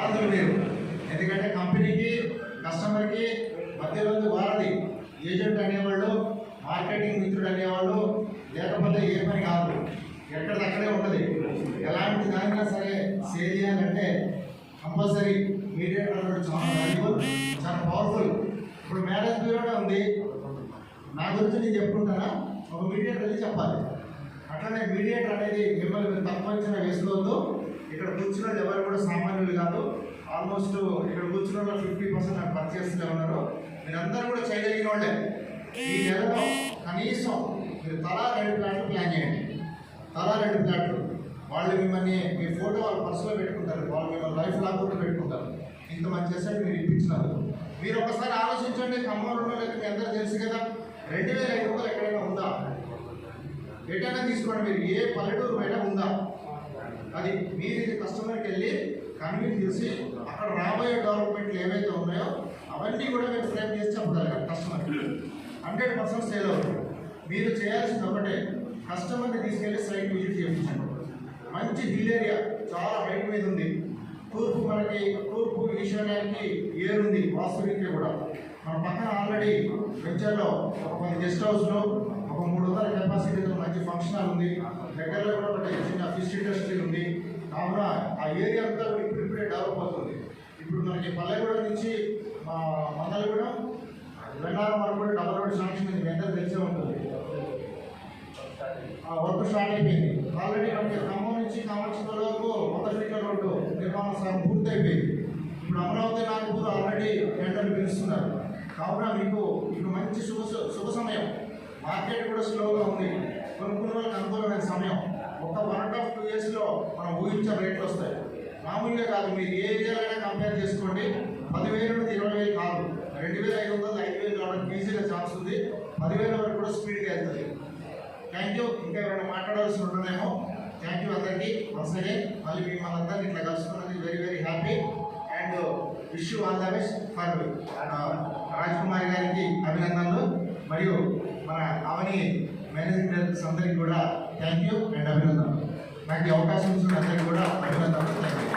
వారధులు మీరు. ఎందుకంటే కంపెనీకి కస్టమర్కి మధ్యలో వారధి. ఏజెంట్ అనేవాళ్ళు, మార్కెటింగ్ మిత్రుడు అనేవాళ్ళు లేకపోతే ఏ పని కాదు, ఎక్కడిదక్కడే ఉంటుంది. ఎలాంటి దానికైనా సరే సేల్ చేయాలంటే కంపల్సరీ మీడియేటర్ అనేది చాలా వాల్యుబుల్, చాలా పవర్ఫుల్. ఇప్పుడు మ్యారేజ్ బ్యూరోనే ఉంది, నా గురించి నేను చెప్పుకుంటానా, ఒక మీడియేటర్ వెళ్ళి చెప్పాలి. అట్లనే మీడియేటర్ అనేది మిమ్మల్ని మీరు తక్కువ అంచనా వేసుకోవద్దు. ఇక్కడ కూర్చున్న వాళ్ళు ఎవరు కూడా సామాన్యులు కాదు. ఆల్మోస్ట్ ఇక్కడ కూర్చున్న వాళ్ళు 50% నాకు పర్చేస్తూనే ఉన్నారు. మీరందరూ కూడా చేయగలిగిన వాళ్ళే. ఈ నెలలో కనీసం మీరు తలా 2 ప్లాట్లు ప్లాన్ చేయండి. తలా 2 ప్లాట్లు. వాళ్ళు మిమ్మల్ని మీ ఫోటో వాళ్ళ పర్సులో పెట్టుకుంటారు, వాళ్ళు మిమ్మల్ని లైఫ్ లాంగ్ కూడా పెట్టుకుంటారు. ఇంత మంచి చేస్తే మీరు ఇప్పించినారు. మీరు ఒకసారి ఆలోచించండి. ఖమ్మంలో మీ అందరూ తెలుసు కదా, 2500 ఎక్కడైనా ఉందా? ఎటైనా తీసుకోండి, మీరు ఏ పల్లెటూరు అయినా ఉందా? అది మీరు ఇది కస్టమర్కి వెళ్ళి కన్విన్స్ చేసి అక్కడ రాబోయే డెవలప్మెంట్లు ఏవైతే ఉన్నాయో అవన్నీ కూడా మీరు ఫ్రేమ్ చేసి చెప్పగలగాలి. కస్టమర్కి 100% సేల్ అవుతుంది. మీరు చేయాల్సింది ఒకటే, కస్టమర్ని తీసుకెళ్ళి సైట్ విజిట్ చేయించండి. మంచి హిల్ ఏరియా, చాలా హైట్ మీద ఉంది. తూర్పు ఈశాన్యానికి ఏరుంది, వాస్తురీత్యా కూడా. మన పక్కన ఆల్రెడీ వెంచర్లో ఒక 10 గెస్ట్ హౌస్లో ఒక 300 కెపాసిటీతో మంచి ఫంక్షన్ హాల్ ఉంది. దగ్గరలో కూడా ఒక చిన్న ఫిష్ ఇండస్ట్రీ ఉంది. కావున ఆ ఏరియా అంతా ఇప్పుడిప్పుడే డెవలప్ అవుతుంది. ఇప్పుడు మనకి పల్లెగూడెం నుంచి మంగళగూడెం వెన్నారం వరకు కూడా డబల్ రోడ్ శాంక్షన్ ఉంది. మీ అందరూ తెలిసే ఉంటుంది. వర్క్ స్టార్ట్ అయిపోయింది ఆల్రెడీ. మనకి ఖమ్మం నుంచి కామాక్షిపల్లి వరకు 1 మీటర్ రోడ్డు నిర్మాణ సగం పూర్తి అయిపోయింది. ఇప్పుడు అమరావతి నాగపూర్ ఆల్రెడీ టెండర్లు పిలుస్తున్నారు. కావున మీకు ఇప్పుడు మంచి శుభ సమయం. మార్కెట్ కూడా స్లోగా ఉంది, కొనుక్కున్న వాళ్ళకి అనుకూలమైన సమయం. ఒక 1.5-2 ఇయర్స్లో మనం ఊహించే రేట్లు వస్తాయి. మామూలుగా కాదు, మీరు ఏ ఏరియాలైనా కంపేర్ చేసుకోండి. 10,000 నుండి 20,000 కాదు, 2,500, 5,000 రావడానికి ఈజీగా ఛాన్స్ ఉంది. 10,000 వరకు కూడా స్పీడ్గా వెళ్తుంది. Thank you. ఇంకా ఎవరైనా మాట్లాడాల్సి ఉంటుందేమో. థ్యాంక్ యూ అందరికీ వన్స్ అగైన్. మళ్ళీ మిమ్మల్ని అందరినీ ఇట్లా కలుసుకున్నది very very happy and wish you all the best for Rajkumari గారికి అభినందనలు. మరియు మన అవని మేనేజింగ్ డైరెక్టర్స్ అందరికీ కూడా థ్యాంక్ యూ అండ్ అభినందనలు. నాకు ఈ అవకాశం ఇచ్చిన అందరికీ కూడా అభినందనలు. Thank you.